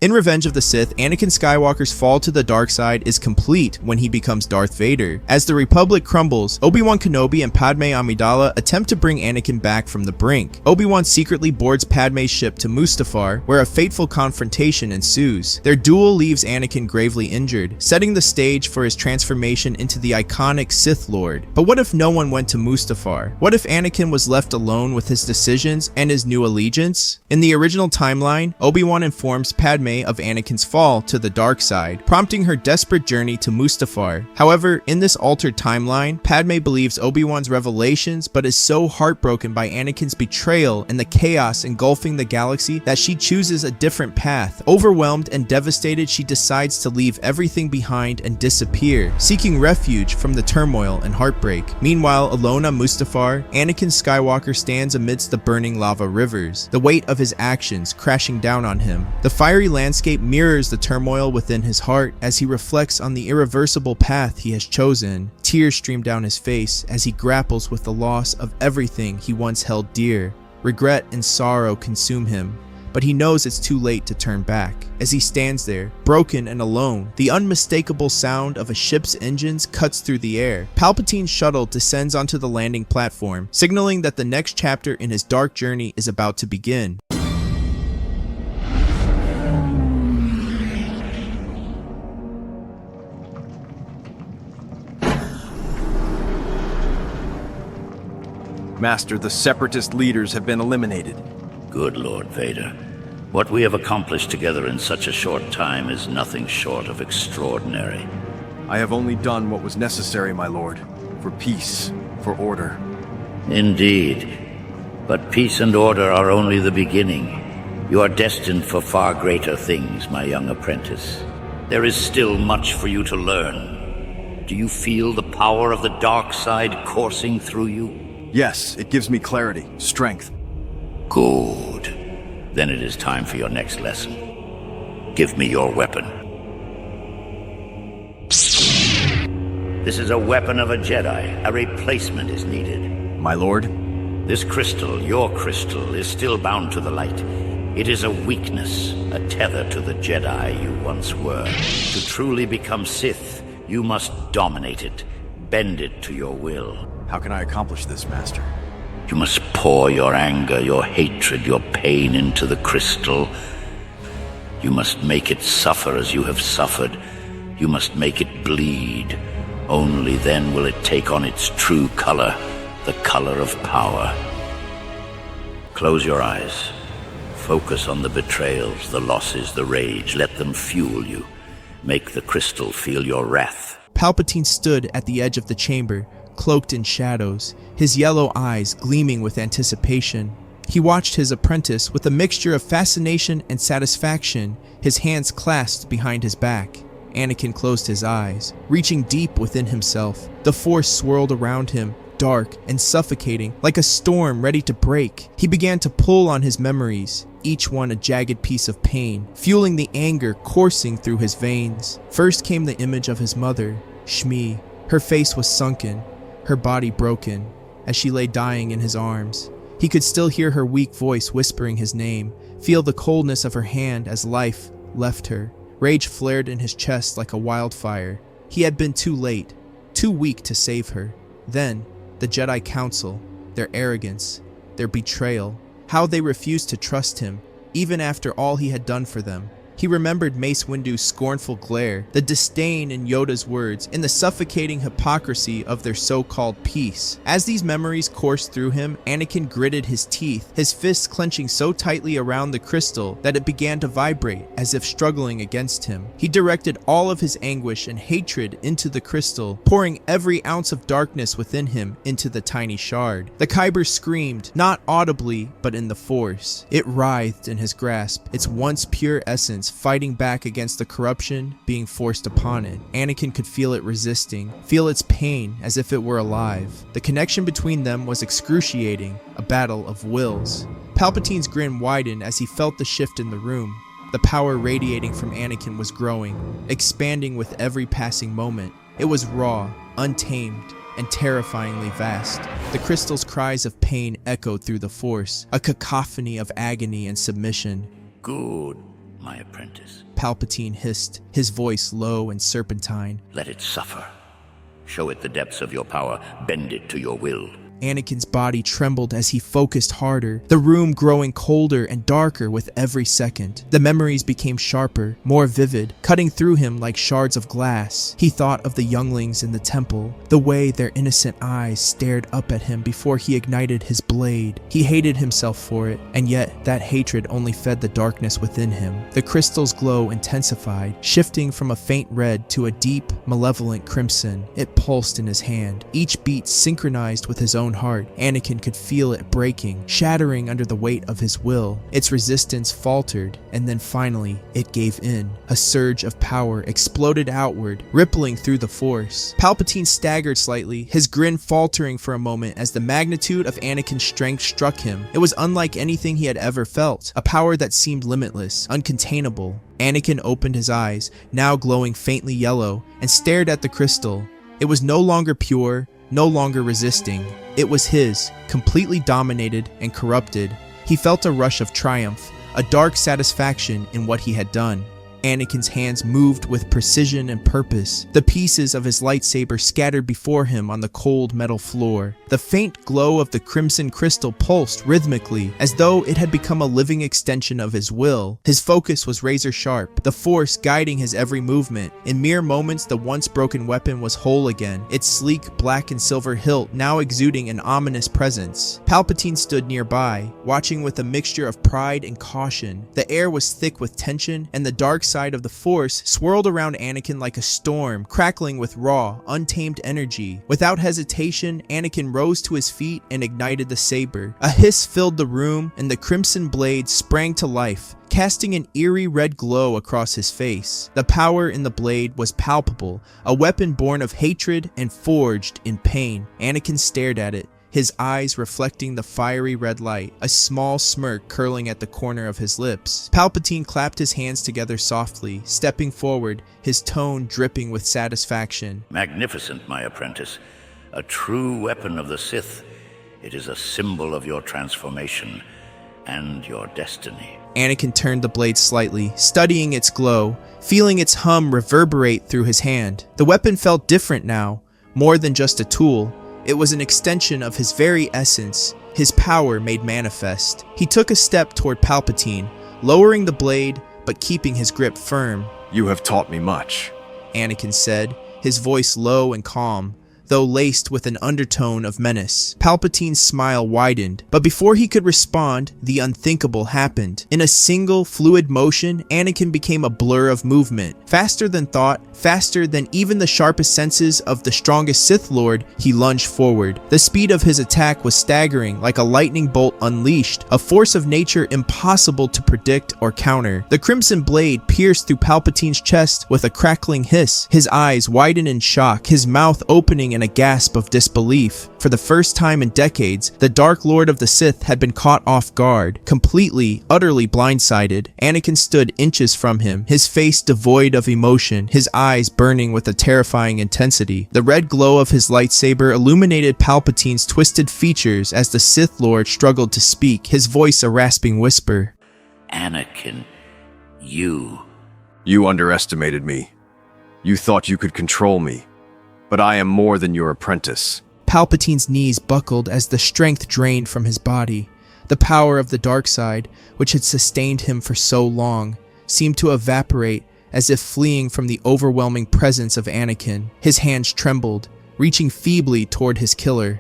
In Revenge of the Sith, Anakin Skywalker's fall to the dark side is complete when he becomes Darth Vader. As the Republic crumbles, Obi-Wan Kenobi and Padme Amidala attempt to bring Anakin back from the brink. Obi-Wan secretly boards Padme's ship to Mustafar, where a fateful confrontation ensues. Their duel leaves Anakin gravely injured, setting the stage for his transformation into the iconic Sith Lord. But what if no one went to Mustafar? What if Anakin was left alone with his decisions and his new allegiance? In the original timeline, Obi-Wan informs Padme of Anakin's fall to the dark side, prompting her desperate journey to Mustafar. However, in this altered timeline, Padme believes Obi-Wan's revelations but is so heartbroken by Anakin's betrayal and the chaos engulfing the galaxy that she chooses a different path. Overwhelmed and devastated, she decides to leave everything behind and disappear, seeking refuge from the turmoil and heartbreak. Meanwhile, alone on Mustafar, Anakin Skywalker stands amidst the burning lava rivers, the weight of his actions crashing down on him. The fiery landscape mirrors the turmoil within his heart as he reflects on the irreversible path he has chosen. Tears stream down his face as he grapples with the loss of everything he once held dear. Regret and sorrow consume him, but he knows it's too late to turn back. As he stands there, broken and alone, the unmistakable sound of a ship's engines cuts through the air. Palpatine's shuttle descends onto the landing platform, signaling that the next chapter in his dark journey is about to begin. Master, the Separatist leaders have been eliminated. Good Lord Vader. What we have accomplished together in such a short time is nothing short of extraordinary. I have only done what was necessary, my lord. For peace, for order. Indeed. But peace and order are only the beginning. You are destined for far greater things, my young apprentice. There is still much for you to learn. Do you feel the power of the dark side coursing through you? Yes, it gives me clarity, strength. Good. Then it is time for your next lesson. Give me your weapon. This is a weapon of a Jedi. A replacement is needed. My lord? This crystal, your crystal, is still bound to the light. It is a weakness, a tether to the Jedi you once were. To truly become Sith, you must dominate it, bend it to your will. How can I accomplish this, Master? You must pour your anger, your hatred, your pain into the crystal. You must make it suffer as you have suffered. You must make it bleed. Only then will it take on its true color, the color of power. Close your eyes. Focus on the betrayals, the losses, the rage. Let them fuel you. Make the crystal feel your wrath. Palpatine stood at the edge of the chamber, cloaked in shadows, his yellow eyes gleaming with anticipation. He watched his apprentice with a mixture of fascination and satisfaction, his hands clasped behind his back. Anakin closed his eyes, reaching deep within himself. The Force swirled around him, dark and suffocating, like a storm ready to break. He began to pull on his memories, each one a jagged piece of pain, fueling the anger coursing through his veins. First came the image of his mother, Shmi. Her face was sunken, her body broken, as she lay dying in his arms. He could still hear her weak voice whispering his name, feel the coldness of her hand as life left her. Rage flared in his chest like a wildfire. He had been too late, too weak to save her. Then, the Jedi Council, their arrogance, their betrayal, how they refused to trust him, even after all he had done for them. He remembered Mace Windu's scornful glare, the disdain in Yoda's words, and the suffocating hypocrisy of their so-called peace. As these memories coursed through him, Anakin gritted his teeth, his fists clenching so tightly around the crystal that it began to vibrate as if struggling against him. He directed all of his anguish and hatred into the crystal, pouring every ounce of darkness within him into the tiny shard. The Kyber screamed, not audibly, but in the Force. It writhed in his grasp, its once pure essence fighting back against the corruption being forced upon it. Anakin could feel it resisting, feel its pain as if it were alive. The connection between them was excruciating, a battle of wills. Palpatine's grin widened as he felt the shift in the room. The power radiating from Anakin was growing, expanding with every passing moment. It was raw, untamed, and terrifyingly vast. The crystal's cries of pain echoed through the Force, a cacophony of agony and submission. Good. my apprentice. Palpatine hissed, his voice low and serpentine. Let it suffer. Show it the depths of your power. Bend it to your will. Anakin's body trembled as he focused harder, the room growing colder and darker with every second. The memories became sharper, more vivid, cutting through him like shards of glass. He thought of the younglings in the temple, the way their innocent eyes stared up at him before he ignited his blade. He hated himself for it, and yet that hatred only fed the darkness within him. The crystal's glow intensified, shifting from a faint red to a deep, malevolent crimson. It pulsed in his hand, each beat synchronized with his own heart. Anakin could feel it breaking, shattering under the weight of his will. Its resistance faltered, and then finally, it gave in. A surge of power exploded outward, rippling through the Force. Palpatine staggered slightly, his grin faltering for a moment as the magnitude of Anakin's strength struck him. It was unlike anything he had ever felt, a power that seemed limitless, uncontainable. Anakin opened his eyes, now glowing faintly yellow, and stared at the crystal. It was no longer pure, no longer resisting. It was his, completely dominated and corrupted. He felt a rush of triumph, a dark satisfaction in what he had done. Anakin's hands moved with precision and purpose, the pieces of his lightsaber scattered before him on the cold metal floor. The faint glow of the crimson crystal pulsed rhythmically, as though it had become a living extension of his will. His focus was razor sharp, the Force guiding his every movement. In mere moments, the once broken weapon was whole again, its sleek black and silver hilt now exuding an ominous presence. Palpatine stood nearby, watching with a mixture of pride and caution. The air was thick with tension, and the dark side of the Force swirled around Anakin like a storm, crackling with raw, untamed energy. Without hesitation, Anakin rose to his feet and ignited the saber. A hiss filled the room, and the crimson blade sprang to life, casting an eerie red glow across his face. The power in the blade was palpable, a weapon born of hatred and forged in pain. Anakin stared at it, his eyes reflecting the fiery red light, a small smirk curling at the corner of his lips. Palpatine clapped his hands together softly, stepping forward, his tone dripping with satisfaction. Magnificent, my apprentice. A true weapon of the Sith. It is a symbol of your transformation and your destiny. Anakin turned the blade slightly, studying its glow, feeling its hum reverberate through his hand. The weapon felt different now, more than just a tool. It was an extension of his very essence, his power made manifest. He took a step toward Palpatine, lowering the blade, but keeping his grip firm. You have taught me much, Anakin said, his voice low and calm, though laced with an undertone of menace. Palpatine's smile widened, but before he could respond, the unthinkable happened. In a single, fluid motion, Anakin became a blur of movement. Faster than thought, faster than even the sharpest senses of the strongest Sith Lord, he lunged forward. The speed of his attack was staggering, like a lightning bolt unleashed, a force of nature impossible to predict or counter. The crimson blade pierced through Palpatine's chest with a crackling hiss. His eyes widened in shock, his mouth opening in a gasp of disbelief. For the first time in decades, the Dark Lord of the Sith had been caught off guard, completely, utterly blindsided. Anakin stood inches from him, his face devoid of emotion, his eyes burning with a terrifying intensity. The red glow of his lightsaber illuminated Palpatine's twisted features as the Sith Lord struggled to speak, his voice a rasping whisper. Anakin, you underestimated me. You thought you could control me. But I am more than your apprentice. Palpatine's knees buckled as the strength drained from his body. The power of the dark side, which had sustained him for so long, seemed to evaporate as if fleeing from the overwhelming presence of Anakin. His hands trembled, reaching feebly toward his killer.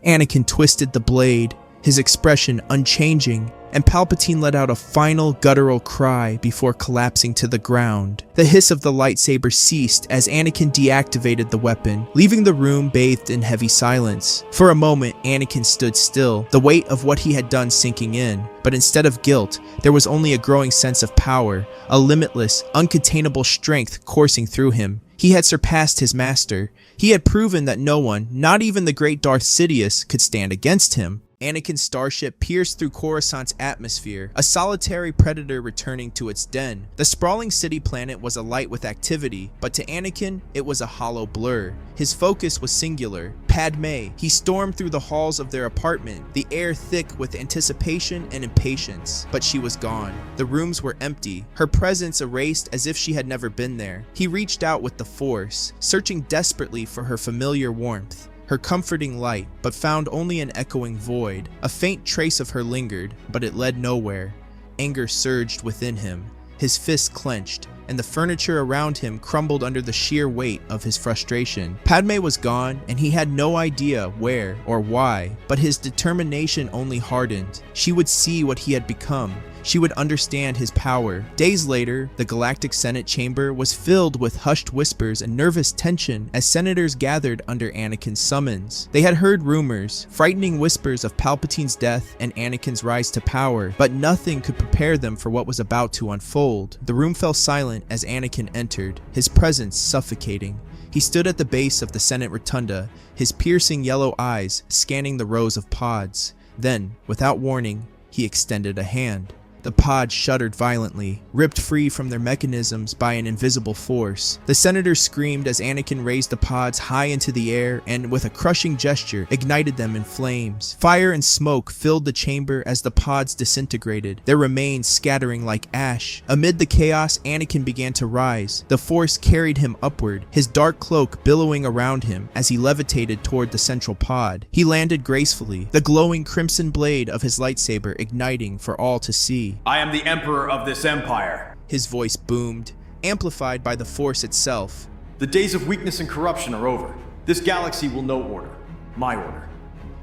Anakin twisted the blade, his expression unchanging, and Palpatine let out a final guttural cry before collapsing to the ground. The hiss of the lightsaber ceased as Anakin deactivated the weapon, leaving the room bathed in heavy silence. For a moment, Anakin stood still, the weight of what he had done sinking in. But instead of guilt, there was only a growing sense of power, a limitless, uncontainable strength coursing through him. He had surpassed his master. He had proven that no one, not even the great Darth Sidious, could stand against him. Anakin's starship pierced through Coruscant's atmosphere, a solitary predator returning to its den. The sprawling city planet was alight with activity, but to Anakin, it was a hollow blur. His focus was singular: Padme. He stormed through the halls of their apartment, the air thick with anticipation and impatience. But she was gone. The rooms were empty, her presence erased as if she had never been there. He reached out with the Force, searching desperately for her familiar warmth, her comforting light, but found only an echoing void. A faint trace of her lingered, but it led nowhere. Anger surged within him. His fists clenched, and the furniture around him crumbled under the sheer weight of his frustration. Padme was gone, and he had no idea where or why, but his determination only hardened. She would see what he had become. She would understand his power. Days later, the Galactic Senate chamber was filled with hushed whispers and nervous tension as senators gathered under Anakin's summons. They had heard rumors, frightening whispers of Palpatine's death and Anakin's rise to power, but nothing could prepare them for what was about to unfold. The room fell silent as Anakin entered, his presence suffocating. He stood at the base of the Senate rotunda, his piercing yellow eyes scanning the rows of pods. Then, without warning, he extended a hand. The pods shuddered violently, ripped free from their mechanisms by an invisible force. The senators screamed as Anakin raised the pods high into the air and, with a crushing gesture, ignited them in flames. Fire and smoke filled the chamber as the pods disintegrated, their remains scattering like ash. Amid the chaos, Anakin began to rise. The force carried him upward, his dark cloak billowing around him as he levitated toward the central pod. He landed gracefully, the glowing crimson blade of his lightsaber igniting for all to see. I am the Emperor of this empire. His voice boomed, amplified by the Force itself. The days of weakness and corruption are over. This galaxy will know order. My order.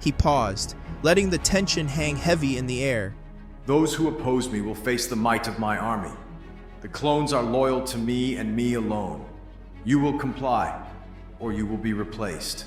He paused, letting the tension hang heavy in the air. Those who oppose me will face the might of my army. The clones are loyal to me and me alone. You will comply, or you will be replaced.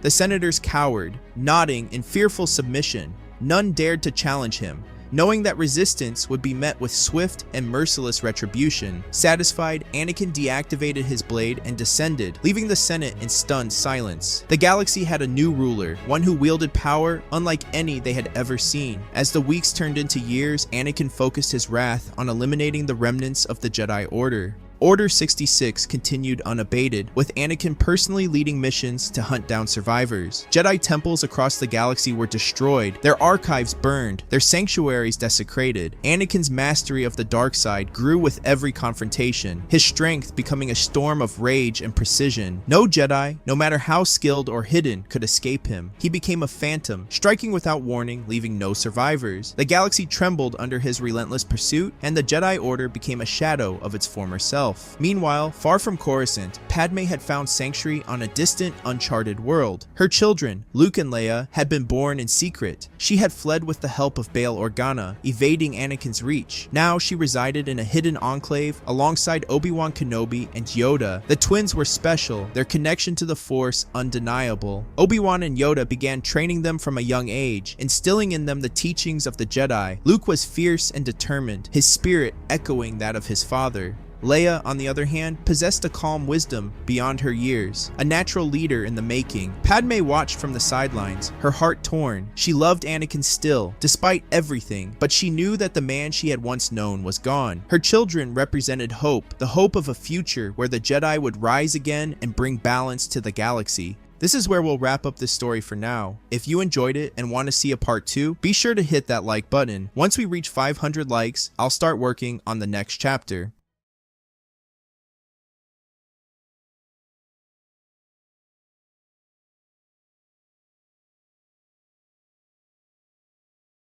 The senators cowered, nodding in fearful submission. None dared to challenge him, knowing that resistance would be met with swift and merciless retribution. Satisfied, Anakin deactivated his blade and descended, leaving the Senate in stunned silence. The galaxy had a new ruler, one who wielded power unlike any they had ever seen. As the weeks turned into years, Anakin focused his wrath on eliminating the remnants of the Jedi Order. Order 66 continued unabated, with Anakin personally leading missions to hunt down survivors. Jedi temples across the galaxy were destroyed, their archives burned, their sanctuaries desecrated. Anakin's mastery of the dark side grew with every confrontation, his strength becoming a storm of rage and precision. No Jedi, no matter how skilled or hidden, could escape him. He became a phantom, striking without warning, leaving no survivors. The galaxy trembled under his relentless pursuit, and the Jedi Order became a shadow of its former self. Meanwhile, far from Coruscant, Padme had found sanctuary on a distant, uncharted world. Her children, Luke and Leia, had been born in secret. She had fled with the help of Bail Organa, evading Anakin's reach. Now she resided in a hidden enclave alongside Obi-Wan Kenobi and Yoda. The twins were special, their connection to the Force undeniable. Obi-Wan and Yoda began training them from a young age, instilling in them the teachings of the Jedi. Luke was fierce and determined, his spirit echoing that of his father. Leia, on the other hand, possessed a calm wisdom beyond her years, a natural leader in the making. Padme watched from the sidelines, her heart torn. She loved Anakin still, despite everything, but she knew that the man she had once known was gone. Her children represented hope, the hope of a future where the Jedi would rise again and bring balance to the galaxy. This is where we'll wrap up this story for now. If you enjoyed it and want to see a part 2, be sure to hit that like button. Once we reach 500 likes, I'll start working on the next chapter.